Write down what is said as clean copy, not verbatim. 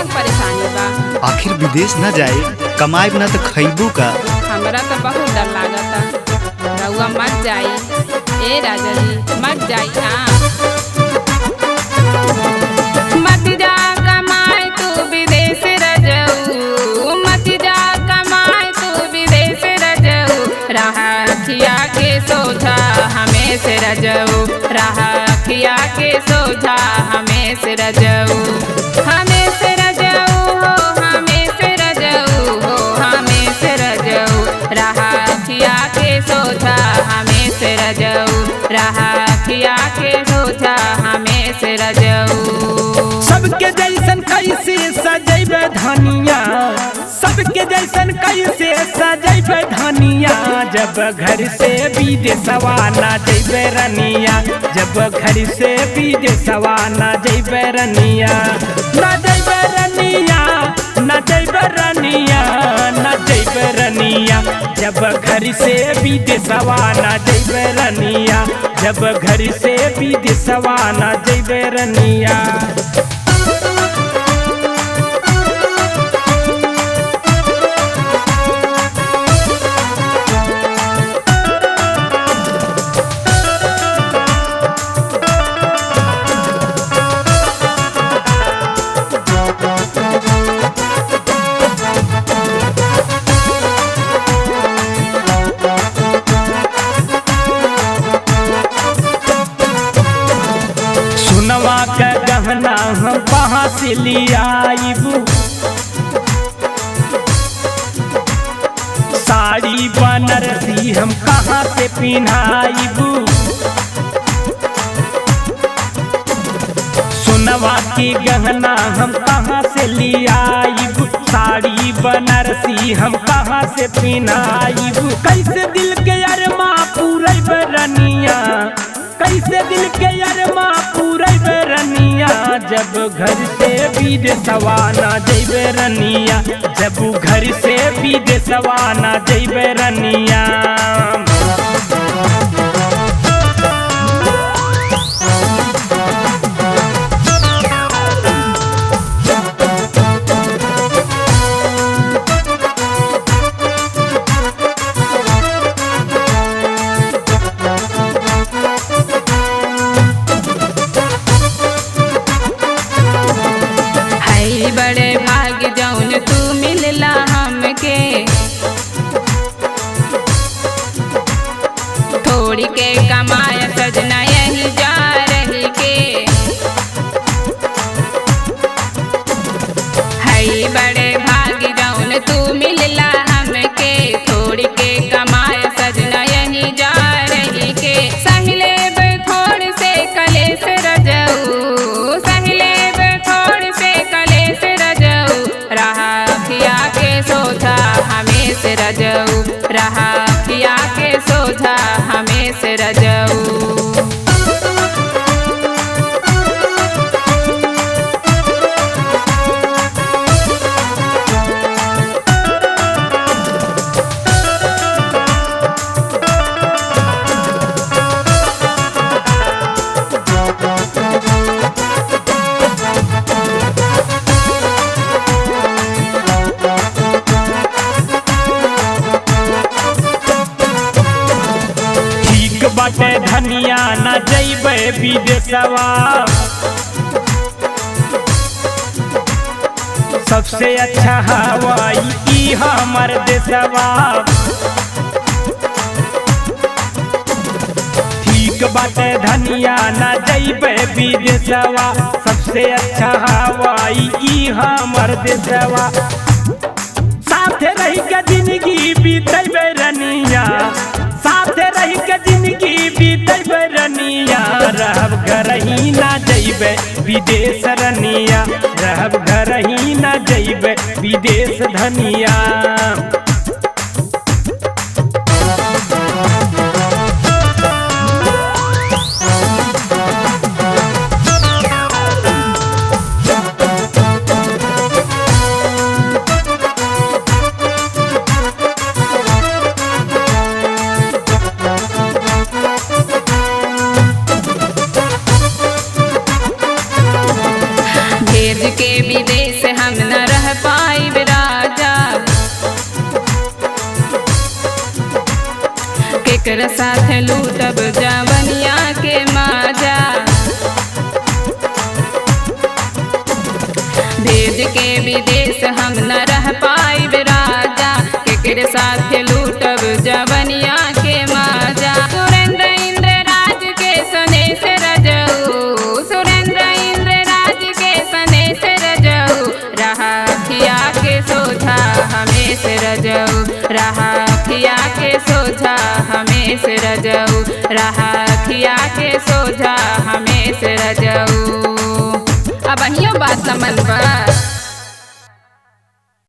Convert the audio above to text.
न परेशानी बा। आखिर विदेश न जाए, कमाएब न तो खइबू का। हमरा तो बहुत डर लागता, रउआ मत जाई। ए राजा जी मत जाई। मत जा कमाए तू विदेश रजऊ, मत जा कमाए तू विदेश रजऊ। राखिया के सोझा हमें से रजऊ, राखिया के सोझा हमें से रजऊ, हमें से रजऊ हो, हमें से रजऊ हो, हमें से रजऊ। राखिया के सोझा हमें से रजऊ, राखिया के सोझा हमें से रजऊ। सबके जैसन कैसे सजैबे धनिया, सबके जैसन कैसे सजैबे धनिया। जब घर से विदेशवा ना जैबे रनिया, जब घर से विदेशवा ना जैबे रनिया। ना जैबे रनिया, ना जैबे रनिया, ना जैबे रनिया। जब घर से विदेशवा ना जैबे रनिया, जब घर से विदेशवा ना जैबे रनिया। सोनवा का गहना हम कहाँ से लियाइबू, साड़ी बनारसी हम कहाँ से पिन्हाइबू। सोनवा के गहना हम कहाँ से लियाइबू, साड़ी बनारसी हम कहाँ से पिन्हाइबू। कैसे दिल के अरमा पूरैब रनिया, कैसे दिल के अरमा पूरैब रनिया। जब घर से विदेशवा ना जैबे रनिया, जब घर से विदेशवा ना जैबे रनिया। बड़े भाग जौन तू मिलला हमके, थोड़ी के कमाया सजना यही जा रही के। हई बड़े भाग जौन तू मिलला हमके, थोड़ी के कमाया सजना यही जा रही के। सहलेब थोड़ से कलेस रजऊ, सहलेब थोड़ से कलेस रजऊ। राखिया के सोझा हमें से रजऊ, राखिया के सोझा हमें से रजऊ। बाटे धनिया ना जैबे विदेशवा, सबसे अच्छा हवाई ई हमर देशवा। ठीक बाटे धनिया ना जैबे विदेशवा, सबसे अच्छा हवाई ई हमर देशवा। साथे रही के जिंदगी बीतैबे रनिया, साथे रही के जिंदगी बीतैबे रनिया। रहब घर ही ना जैबे विदेश रनिया, रहब घर ही ना जैबे विदेश धनिया। भेज के विदेश हम न रह पाइब राजा, केकर साथ लूटब जवनिया के माजा। भेज के विदेश हम न रह पाइब राजा, केकर साथ लूटब जवनिया के माजा। सुरेंद्र इंद्र राज के सने से रजऊ, सुरेंद्र इंद्र राज के सने से रजऊ, रहा खिया के सोझा हमें से रजऊ, रहा खिया के सोझा हमें से रजऊ, रहा खिया के सोझा हमें से रजऊ। अब अहियों बात समझ बा।